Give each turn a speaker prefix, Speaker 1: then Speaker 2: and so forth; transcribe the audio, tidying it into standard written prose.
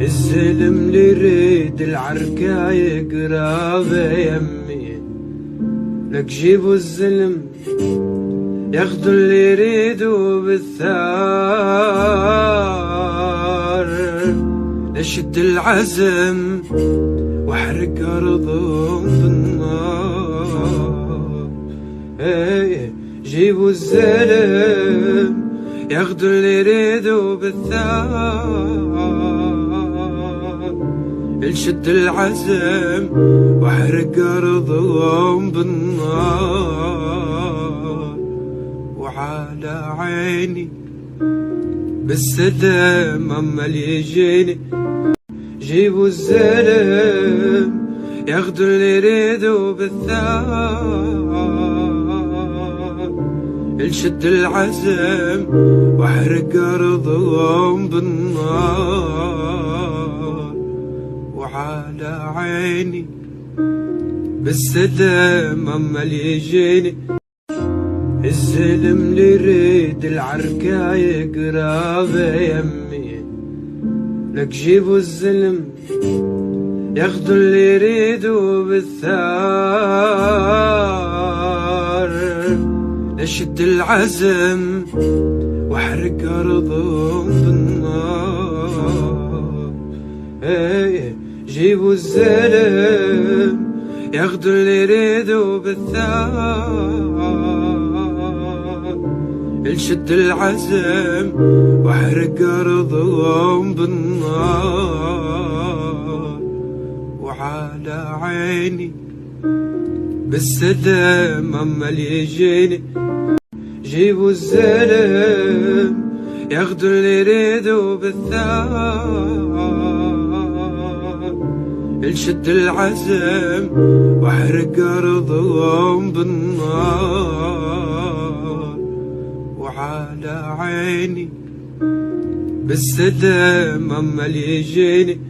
Speaker 1: الزلم اللي يريد العركة يقرب يمي، لك جيبوا الزلم ياخدوا اللي يريدوا بالثار. نشد العزم واحرق ارضهم بالنار. جيبوا الزلم ياخدوا اللي يريدوا بالثار. نشد العزم واحرق ارضهم بالنار. وعلى عيني بالسلام اما اللي يجيني. جيبوا الزلم ياخدوا اللي يريدوا بالثار. نشد العزم واحرق ارضهم بالنار. وعلى عيني بالسلام اما اللي يجيني. الزلم اللي يريد العركة يقرب يمي، لك جيبوا الزلم ياخدوا اللي يريدوا بالثار. نشد العزم واحرق ارضهم بالنار. جيبوا الزلم ياخدوا اللي يريدوا بالثار. نشد العزم واحرق ارضهم بالنار. وعلى عيني بالسلام اما اللي يجيني. جيبوا الزلم ياخدوا اللي يريدوا بالثار. نشد العزم واحرق ارضهم بالنار. وعلى عيني بالسلام اما اللي يجيني.